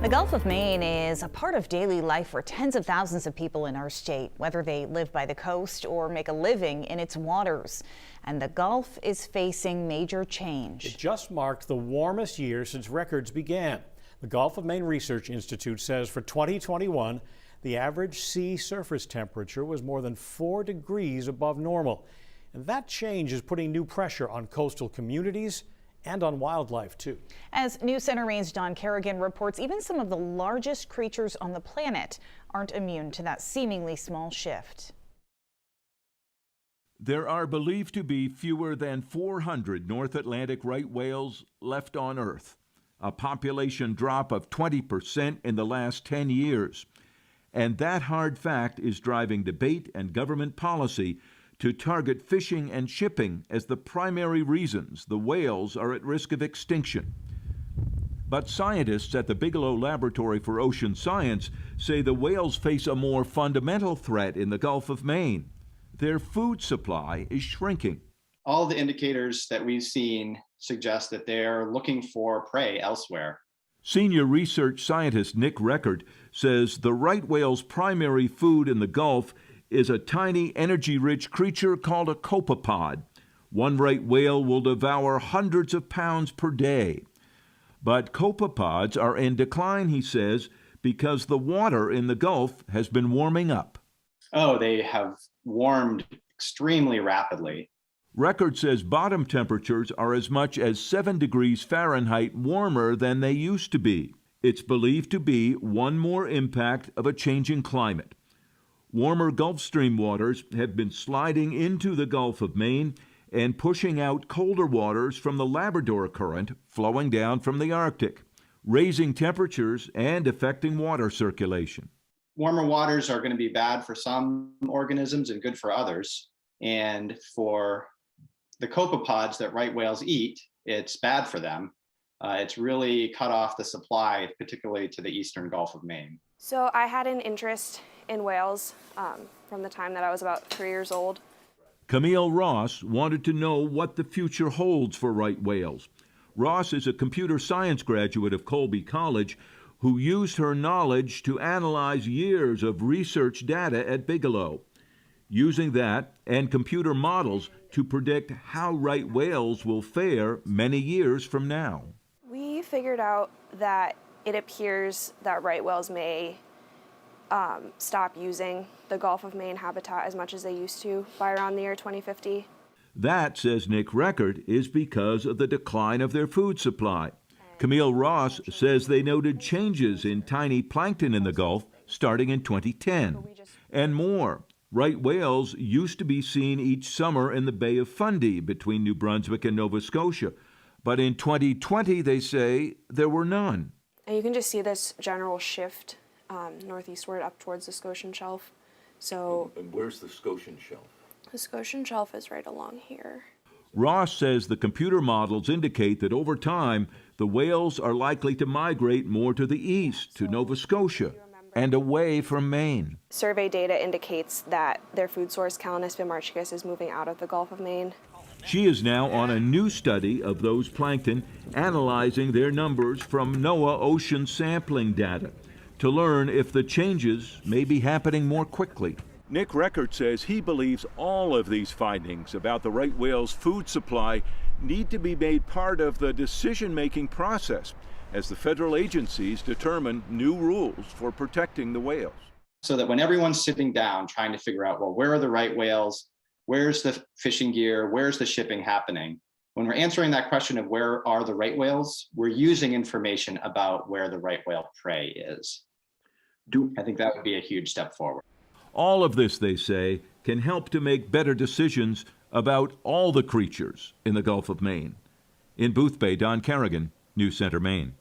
The Gulf of Maine is a part of daily life for tens of thousands of people in our state, whether they live by the coast or make a living in its waters. And the Gulf is facing major change. It just marked the warmest year since records began. The Gulf of Maine Research Institute says for 2021, the average sea surface temperature was more than 4 degrees above normal. And that change is putting new pressure on coastal communities and on wildlife, too. As News Center Maine's Don Kerrigan reports, even some of the largest creatures on the planet aren't immune to that seemingly small shift. There are believed to be fewer than 400 North Atlantic right whales left on Earth, a population drop of 20% in the last 10 years. And that hard fact is driving debate and government policy to target fishing and shipping as the primary reasons the whales are at risk of extinction. But scientists at the Bigelow Laboratory for Ocean Science say the whales face a more fundamental threat in the Gulf of Maine. Their food supply is shrinking. All the indicators that we've seen suggest that they're looking for prey elsewhere. Senior research scientist Nick Reckert says the right whale's primary food in the Gulf is a tiny, energy-rich creature called a copepod. One right whale will devour hundreds of pounds per day. But copepods are in decline, he says, because the water in the Gulf has been warming up. Oh, they have warmed extremely rapidly. Reckert says bottom temperatures are as much as 7 degrees Fahrenheit warmer than they used to be. It's believed to be one more impact of a changing climate. Warmer Gulf Stream waters have been sliding into the Gulf of Maine and pushing out colder waters from the Labrador Current flowing down from the Arctic, raising temperatures and affecting water circulation. Warmer waters are going to be bad for some organisms and good for others. And for the copepods that right whales eat, it's bad for them. It's really cut off the supply, particularly to the eastern Gulf of Maine. So I had an interest in whales from the time that I was about 3 years old. Camille Ross wanted to know what the future holds for right whales. Ross is a computer science graduate of Colby College who used her knowledge to analyze years of research data at Bigelow, using that and computer models to predict how right whales will fare many years from now. We figured out that it appears that right whales may stop using the Gulf of Maine habitat as much as they used to by around the year 2050. That, says Nick Reckert, is because of the decline of their food supply. Camille Ross says they noted changes in tiny plankton in the Gulf starting in 2010. And more. Right whales used to be seen each summer in the Bay of Fundy between New Brunswick and Nova Scotia. But in 2020, they say, there were none. And you can just see this general shift northeastward up towards the Scotian Shelf. So, And where's the Scotian Shelf? The Scotian Shelf is right along here. Ross says the computer models indicate that over time, the whales are likely to migrate more to the east, to Nova Scotia, and away from Maine. Survey data indicates that their food source, Calanus bimarchicus, is moving out of the Gulf of Maine. She is now on a new study of those plankton, analyzing their numbers from NOAA ocean sampling data to learn if the changes may be happening more quickly. Nick Reckert says he believes all of these findings about the right whale's food supply need to be made part of the decision-making process as the federal agencies determine new rules for protecting the whales. So that when everyone's sitting down trying to figure out, well, where are the right whales? Where's the fishing gear? Where's the shipping happening? When we're answering that question of where are the right whales, we're using information about where the right whale prey is. I think that would be a huge step forward. All of this, they say, can help to make better decisions about all the creatures in the Gulf of Maine. In Boothbay, Don Kerrigan, News Center, Maine.